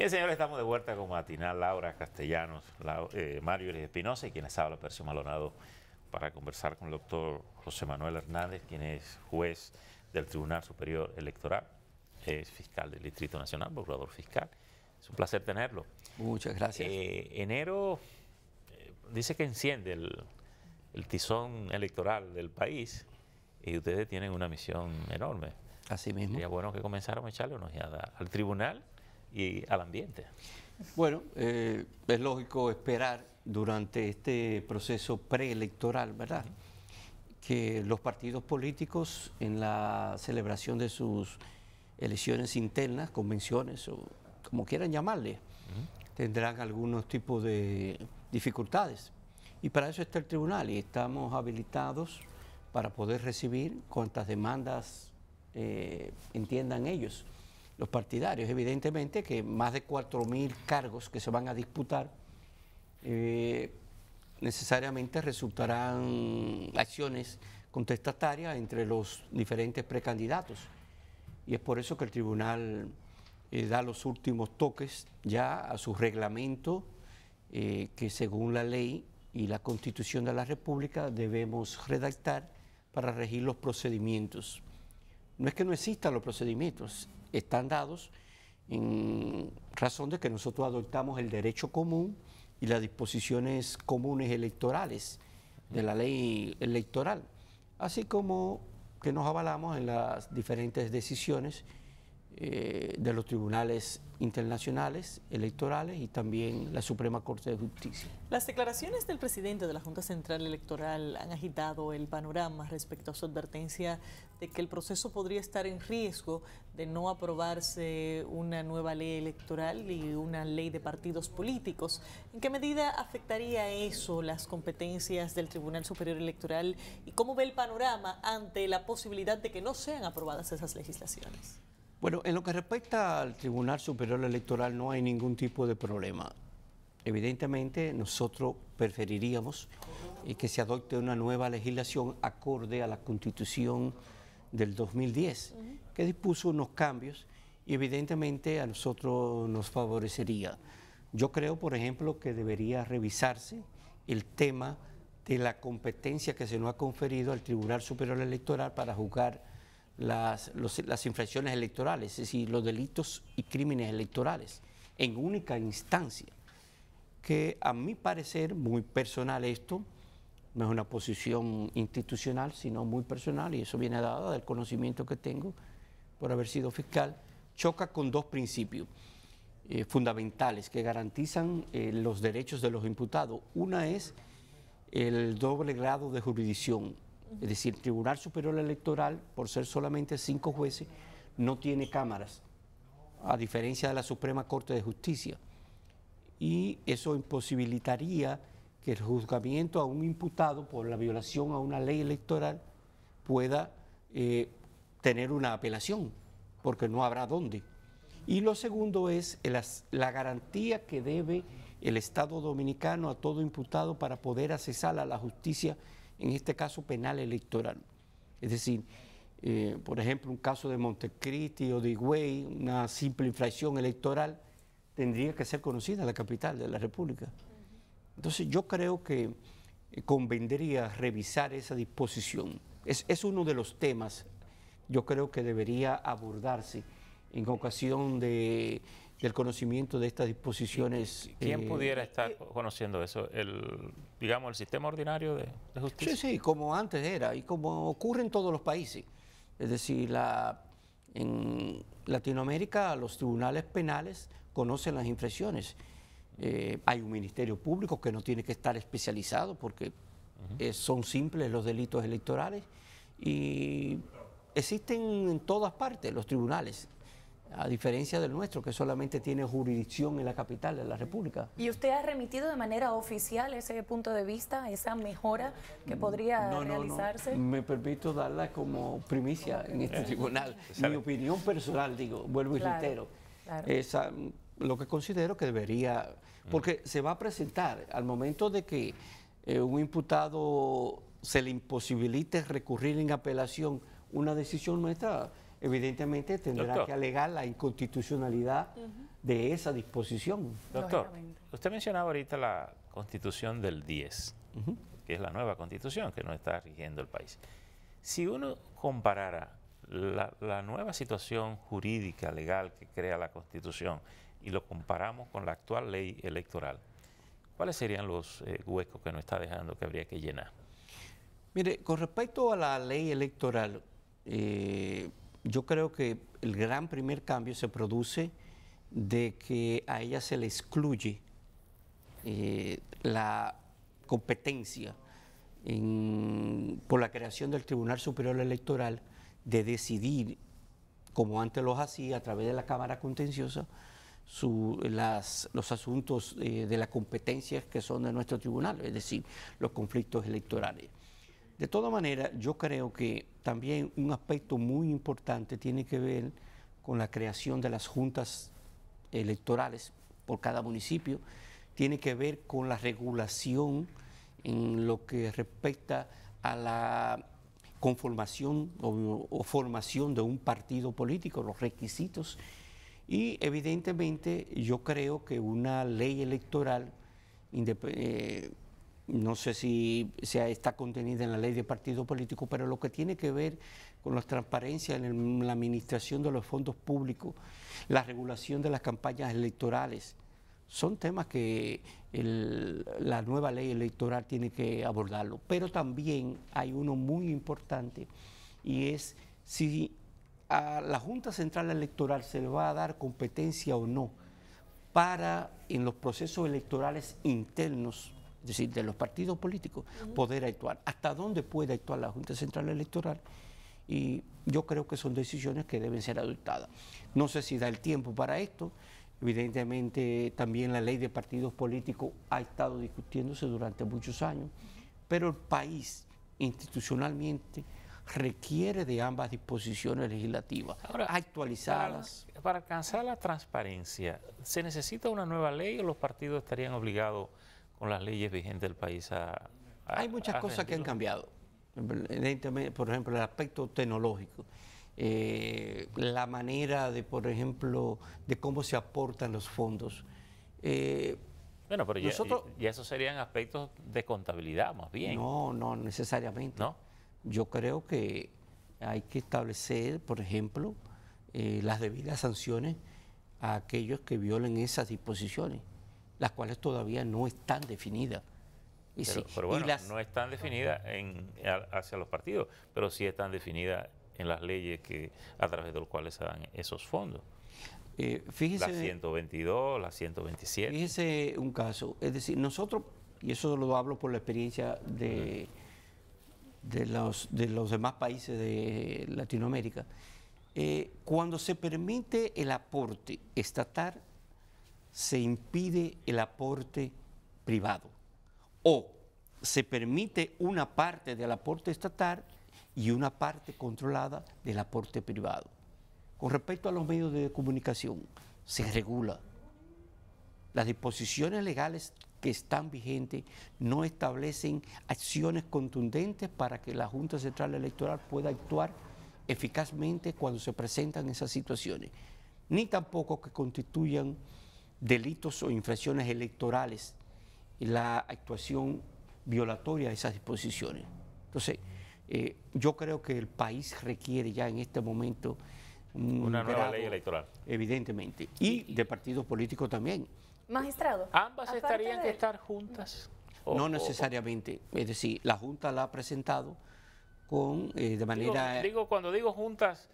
Bien, señores, estamos de vuelta con Matinal, Laura Castellanos, Mario Iris Espinosa y quienes habla Percio Maldonado para conversar con el doctor José Manuel Hernández, quien es juez del Tribunal Superior Electoral, es fiscal del Distrito Nacional, procurador fiscal. Es un placer tenerlo. Muchas gracias. Enero dice que enciende el tizón electoral del país y ustedes tienen una misión enorme. Así mismo. Sería bueno que comenzáramos a echarle una ojeada al tribunal y al ambiente. Bueno, es lógico esperar durante este proceso preelectoral, ¿verdad?, que los partidos políticos en la celebración de sus elecciones internas, convenciones o como quieran llamarle, tendrán algunos tipos de dificultades. Y para eso está el tribunal y estamos habilitados para poder recibir cuantas demandas entiendan ellos, los partidarios. Evidentemente que más de 4.000 cargos que se van a disputar necesariamente resultarán acciones contestatarias entre los diferentes precandidatos. Y es por eso que el tribunal da los últimos toques ya a su reglamento que según la ley y la Constitución de la República debemos redactar para regir los procedimientos. No es que no existan los procedimientos, están dados en razón de que nosotros adoptamos el derecho común y las disposiciones comunes electorales de la ley electoral, así como que nos avalamos en las diferentes decisiones de los tribunales internacionales electorales y también la Suprema Corte de Justicia. Las declaraciones del presidente de la Junta Central Electoral han agitado el panorama respecto a su advertencia de que el proceso podría estar en riesgo de no aprobarse una nueva ley electoral y una ley de partidos políticos. ¿En qué medida afectaría eso las competencias del Tribunal Superior Electoral y cómo ve el panorama ante la posibilidad de que no sean aprobadas esas legislaciones? Bueno, en lo que respecta al Tribunal Superior Electoral no hay ningún tipo de problema. Evidentemente nosotros preferiríamos que se adopte una nueva legislación acorde a la Constitución del 2010, que dispuso unos cambios y evidentemente a nosotros nos favorecería. Yo creo, por ejemplo, que debería revisarse el tema de la competencia que se nos ha conferido al Tribunal Superior Electoral para juzgar las infracciones electorales, es decir, los delitos y crímenes electorales, en única instancia, que a mi parecer, muy personal esto, no es una posición institucional, sino muy personal, y eso viene dado del conocimiento que tengo por haber sido fiscal, choca con dos principios fundamentales que garantizan los derechos de los imputados. Una es el doble grado de jurisdicción. Es decir, el Tribunal Superior Electoral, por ser solamente 5 jueces, no tiene cámaras, a diferencia de la Suprema Corte de Justicia. Y eso imposibilitaría que el juzgamiento a un imputado por la violación a una ley electoral pueda tener una apelación, porque no habrá dónde. Y lo segundo es la garantía que debe el Estado dominicano a todo imputado para poder accesar a la justicia, en este caso penal electoral. Es decir, por ejemplo, un caso de Montecristi o de Higüey, una simple infracción electoral, tendría que ser conocida en la capital de la República. Entonces yo creo que convendría revisar esa disposición. Es uno de los temas, yo creo que debería abordarse en ocasión del conocimiento de estas disposiciones. ¿Quién pudiera estar conociendo eso? Digamos, el sistema ordinario de justicia. Sí, como antes era y como ocurre en todos los países. Es decir, en Latinoamérica los tribunales penales conocen las infracciones. Hay un ministerio público que no tiene que estar especializado porque son simples los delitos electorales y existen en todas partes los tribunales, a diferencia del nuestro, que solamente tiene jurisdicción en la capital de la República. ¿Y usted ha remitido de manera oficial ese punto de vista, esa mejora que podría realizarse? No, me permito darla como primicia en este tribunal. Mi opinión personal, digo, vuelvo y reitero, esa, lo que considero que debería, porque se va a presentar al momento de que un imputado se le imposibilite recurrir en apelación una decisión nuestra, evidentemente tendrá Doctor. que alegar la inconstitucionalidad de esa disposición. Doctor, Lógicamente. usted mencionaba ahorita la Constitución del 10, que es la nueva Constitución que nos está rigiendo el país. Si uno comparara la nueva situación jurídica, legal que crea la Constitución y lo comparamos con la actual ley electoral, ¿cuáles serían los huecos que nos está dejando que habría que llenar? Mire, con respecto a la ley electoral, yo creo que el gran primer cambio se produce de que a ella se le excluye la competencia por la creación del Tribunal Superior Electoral de decidir, como antes los hacía a través de la Cámara Contenciosa, los asuntos de las competencias que son de nuestro tribunal, es decir, los conflictos electorales. De todas maneras, yo creo que también un aspecto muy importante tiene que ver con la creación de las juntas electorales por cada municipio, tiene que ver con la regulación en lo que respecta a la conformación o formación de un partido político, los requisitos. Y evidentemente yo creo que una ley electoral, no sé si está contenida en la ley de partido político, pero lo que tiene que ver con la transparencia en la administración de los fondos públicos, la regulación de las campañas electorales, son temas que la nueva ley electoral tiene que abordarlo. Pero también hay uno muy importante y es si a la Junta Central Electoral se le va a dar competencia o no para en los procesos electorales internos, es decir, de los partidos políticos, poder actuar. ¿Hasta dónde puede actuar la Junta Central Electoral? Y yo creo que son decisiones que deben ser adoptadas. No sé si da el tiempo para esto. Evidentemente también la ley de partidos políticos ha estado discutiéndose durante muchos años, pero el país institucionalmente requiere de ambas disposiciones legislativas Ahora, actualizadas. Para alcanzar la transparencia, ¿se necesita una nueva ley o los partidos estarían obligados con las leyes vigentes del país Hay muchas cosas que han cambiado. Evidentemente, por ejemplo, el aspecto tecnológico. La manera de, por ejemplo, de cómo se aportan los fondos. Bueno, pero nosotros, ya esos serían aspectos de contabilidad más bien. No, no necesariamente. ¿No? Yo creo que hay que establecer, por ejemplo, las debidas sanciones a aquellos que violen esas disposiciones, las cuales todavía no están definidas. Pero bueno, no están definidas hacia los partidos, pero sí están definidas en las leyes a través de las cuales se dan esos fondos. Fíjese, la 122, la 127. Fíjese un caso, es decir, nosotros, y eso lo hablo por la experiencia de los demás países de Latinoamérica, cuando se permite el aporte estatal, se impide el aporte privado, o se permite una parte del aporte estatal y una parte controlada del aporte privado. Con respecto a los medios de comunicación, se regula. Las disposiciones legales que están vigentes no establecen acciones contundentes para que la Junta Central Electoral pueda actuar eficazmente cuando se presentan esas situaciones, ni tampoco que constituyan delitos o infracciones electorales la actuación violatoria de esas disposiciones. Entonces, yo creo que el país requiere ya en este momento una nueva ley electoral. Evidentemente, y de partidos políticos también. Magistrado. ¿Ambas estarían que estar juntas? No necesariamente, es decir, la Junta la ha presentado con de manera... Cuando digo juntas,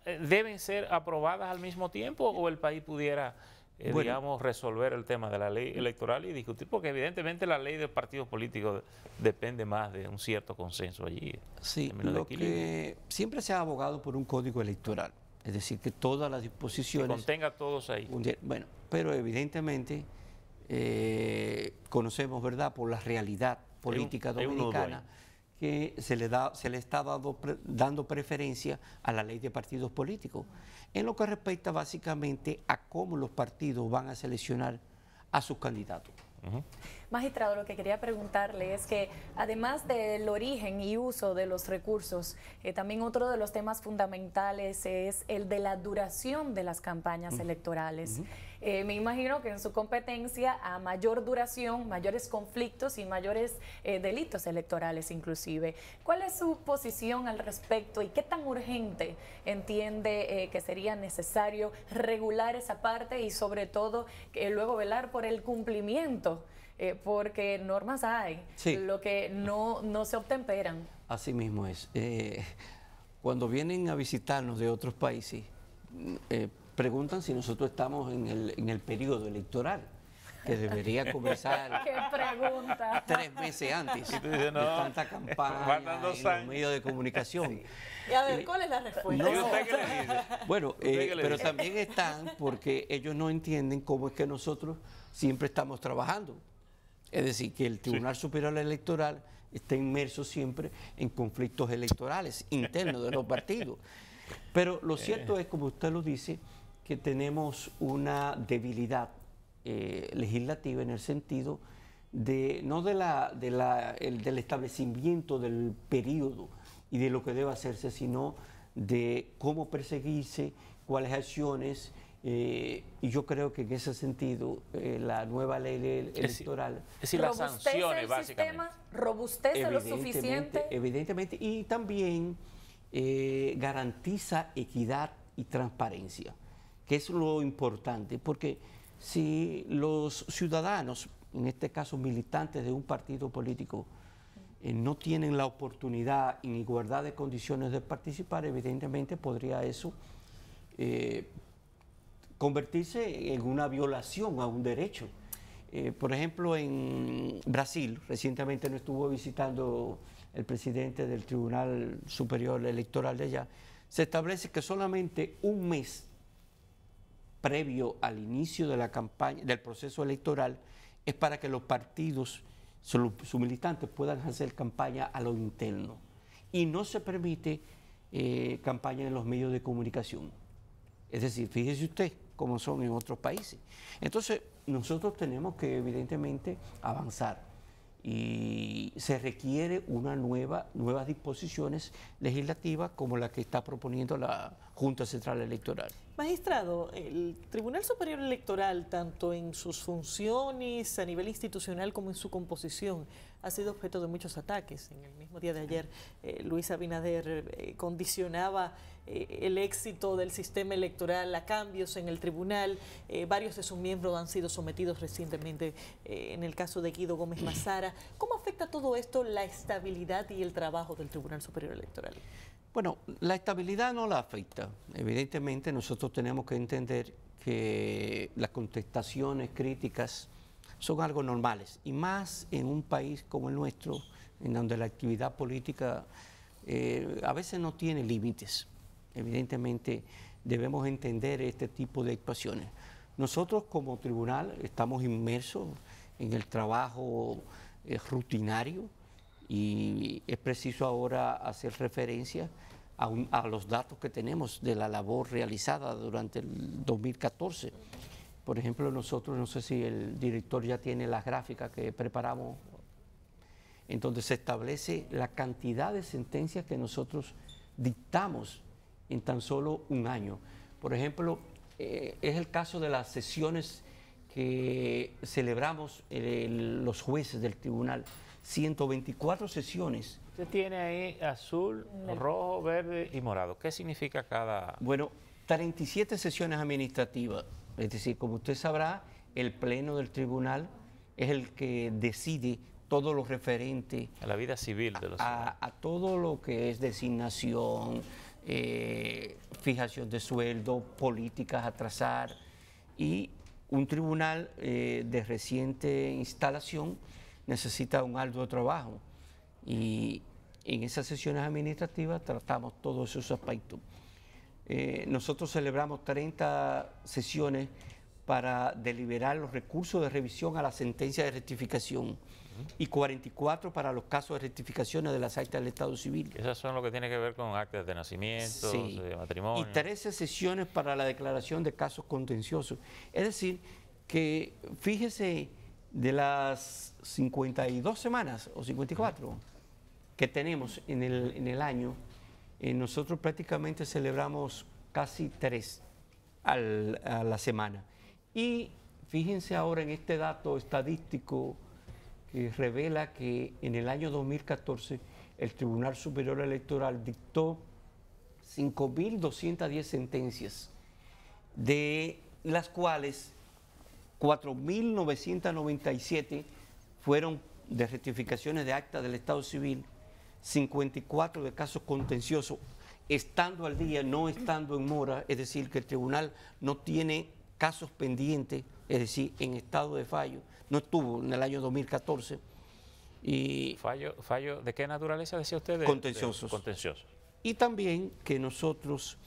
¿deben ser aprobadas al mismo tiempo o el país pudiera, digamos, resolver el tema de la ley electoral y discutir? Porque evidentemente la ley de partidos políticos depende más de un cierto consenso allí. Sí, lo que siempre se ha abogado por un código electoral, es decir, que todas las disposiciones... Que contenga a todos ahí. Bueno, pero evidentemente conocemos, ¿verdad?, por la realidad política dominicana, que se le está dando preferencia a la ley de partidos políticos, en lo que respecta básicamente a cómo los partidos van a seleccionar a sus candidatos. Magistrado, lo que quería preguntarle es que además del origen y uso de los recursos, también otro de los temas fundamentales es el de la duración de las campañas electorales. Me imagino que en su competencia, a mayor duración, mayores conflictos y mayores delitos electorales inclusive. ¿Cuál es su posición al respecto y qué tan urgente entiende que sería necesario regular esa parte y sobre todo luego velar por el cumplimiento? Porque normas hay, sí, lo que no se obtemperan. Así mismo es. Cuando vienen a visitarnos de otros países, preguntan si nosotros estamos en el periodo electoral, que debería comenzar ¡Qué pregunta! 3 meses antes dices, de tanta campaña en los medios de comunicación. Y a ver, ¿cuál es la respuesta? ¿Y usted qué le dice? Bueno, qué le pero dice? también están porque ellos no entienden cómo es que nosotros siempre estamos trabajando. Es decir, que el Tribunal Superior Electoral está inmerso siempre en conflictos electorales internos de los partidos. Pero lo cierto es, como usted lo dice, que tenemos una debilidad legislativa en el sentido de no del establecimiento del periodo y de lo que debe hacerse, sino de cómo perseguirse, cuáles acciones. Y yo creo que en ese sentido la nueva ley electoral es decir, las sanciones, el básicamente. sistema, robustece lo suficiente. Evidentemente, y también garantiza equidad y transparencia, que es lo importante, porque si los ciudadanos, en este caso militantes de un partido político, no tienen la oportunidad en igualdad de condiciones de participar, evidentemente podría eso convertirse en una violación a un derecho. Por ejemplo, en Brasil, recientemente nos estuvo visitando el presidente del Tribunal Superior Electoral de allá, se establece que solamente un mes previo al inicio de la campaña, del proceso electoral, es para que los partidos, sus militantes, puedan hacer campaña a lo interno. Y no se permite campaña en los medios de comunicación. Es decir, fíjese usted cómo son en otros países. Entonces, nosotros tenemos que evidentemente avanzar y se requiere nuevas disposiciones legislativas como la que está proponiendo la Junta Central Electoral. Magistrado, el Tribunal Superior Electoral, tanto en sus funciones a nivel institucional como en su composición, ha sido objeto de muchos ataques. En el mismo día de ayer, Luis Abinader condicionaba el éxito del sistema electoral a cambios en el tribunal. Varios de sus miembros han sido sometidos recientemente en el caso de Guido Gómez Mazara. ¿Cómo afecta todo esto la estabilidad y el trabajo del Tribunal Superior Electoral? Bueno, la estabilidad no la afecta. Evidentemente nosotros tenemos que entender que las contestaciones críticas son algo normales, y más en un país como el nuestro, en donde la actividad política a veces no tiene límites. Evidentemente debemos entender este tipo de actuaciones. Nosotros como tribunal estamos inmersos en el trabajo rutinario, y es preciso ahora hacer referencia a los datos que tenemos de la labor realizada durante el 2014. Por ejemplo, nosotros, no sé si el director ya tiene las gráficas que preparamos, en donde se establece la cantidad de sentencias que nosotros dictamos en tan solo un año. Por ejemplo, es el caso de las sesiones que celebramos los jueces del tribunal. 124 sesiones. Usted tiene ahí azul, rojo, verde y morado. ¿Qué significa cada...? Bueno, 37 sesiones administrativas. Es decir, como usted sabrá, el pleno del tribunal es el que decide todo lo referente a la vida civil de los ciudadanos. A todo lo que es designación, fijación de sueldo, políticas a trazar, y un tribunal de reciente instalación necesita un arduo trabajo, y en esas sesiones administrativas tratamos todos esos aspectos. Nosotros celebramos 30 sesiones para deliberar los recursos de revisión a la sentencia de rectificación y 44 para los casos de rectificaciones de las actas del Estado Civil. Esas son lo que tiene que ver con actas de nacimiento, sí, de matrimonio. Y 13 sesiones para la declaración de casos contenciosos. Es decir, que fíjese De las 52 semanas o 54 que tenemos en el año, nosotros prácticamente celebramos casi 3 a la semana. Y fíjense ahora en este dato estadístico que revela que en el año 2014 el Tribunal Superior Electoral dictó 5.210 sentencias, de las cuales 4.997 fueron de rectificaciones de acta del Estado Civil, 54 de casos contenciosos, estando al día, no estando en mora, es decir, que el tribunal no tiene casos pendientes, es decir, en estado de fallo, no estuvo en el año 2014. Y ¿Fallo de qué naturaleza decía usted? Contenciosos. Contenciosos. Y también que nosotros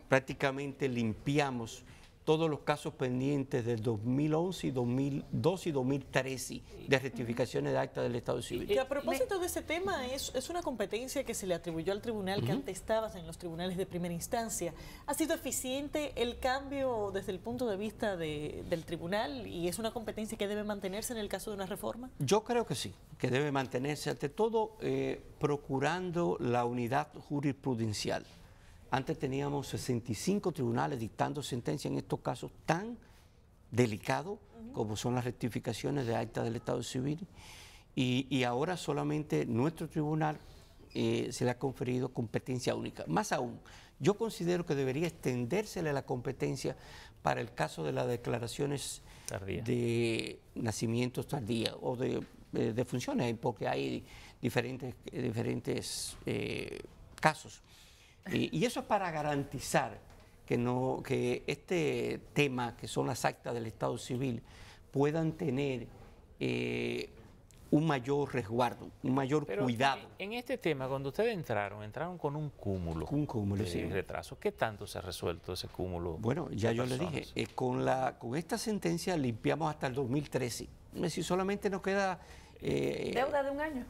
prácticamente limpiamos todos los casos pendientes del 2011 y 2012 y 2013 de rectificaciones de acta del Estado Civil. Y a propósito de ese tema, es una competencia que se le atribuyó al tribunal que antes estaba en los tribunales de primera instancia. ¿Ha sido eficiente el cambio desde el punto de vista del tribunal y es una competencia que debe mantenerse en el caso de una reforma? Yo creo que sí, que debe mantenerse, ante todo procurando la unidad jurisprudencial. Antes teníamos 65 tribunales dictando sentencia en estos casos tan delicados como son las rectificaciones de acta del Estado Civil y ahora solamente nuestro tribunal se le ha conferido competencia única. Más aún, yo considero que debería extendérsele la competencia para el caso de las declaraciones de nacimientos tardíos o de funciones, porque hay diferentes casos. Y eso es para garantizar que este tema, que son las actas del Estado Civil, puedan tener un mayor resguardo, un mayor cuidado. En este tema, cuando ustedes entraron con un cúmulo, de retraso. ¿Qué tanto se ha resuelto ese cúmulo? Bueno, ya yo le dije, con esta sentencia limpiamos hasta el 2013. Es decir, solamente nos queda... deuda de un año.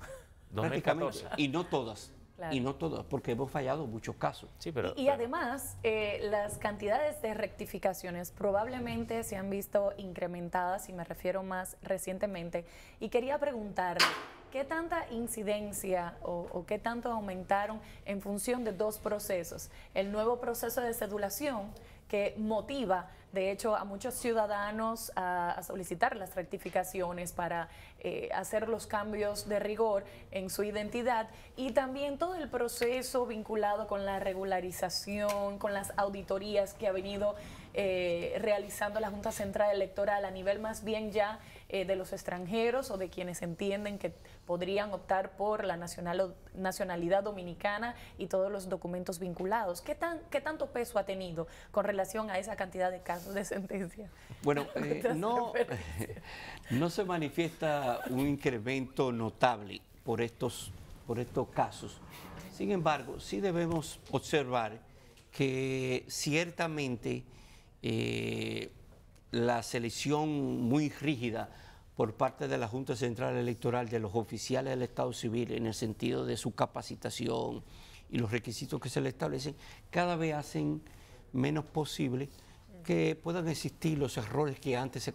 2014. Y no todas. Claro. Y no todas, porque hemos fallado en muchos casos. Sí, y además, las cantidades de rectificaciones probablemente se han visto incrementadas, y me refiero más recientemente. Y quería preguntarle, ¿qué tanta incidencia o qué tanto aumentaron en función de dos procesos? El nuevo proceso de cedulación, que motiva, de hecho, a muchos ciudadanos a solicitar las rectificaciones para hacer los cambios de rigor en su identidad, y también todo el proceso vinculado con la regularización, con las auditorías que ha venido realizando la Junta Central Electoral a nivel más bien ya de los extranjeros o de quienes entienden que podrían optar por la nacionalidad dominicana y todos los documentos vinculados. ¿Qué tanto peso ha tenido con relación a esa cantidad de casos de sentencia? Bueno, no se manifiesta un incremento notable por estos casos. Sin embargo, sí debemos observar que ciertamente la selección muy rígida por parte de la Junta Central Electoral de los oficiales del Estado Civil en el sentido de su capacitación y los requisitos que se le establecen, cada vez hacen menos posible que puedan existir los errores que antes se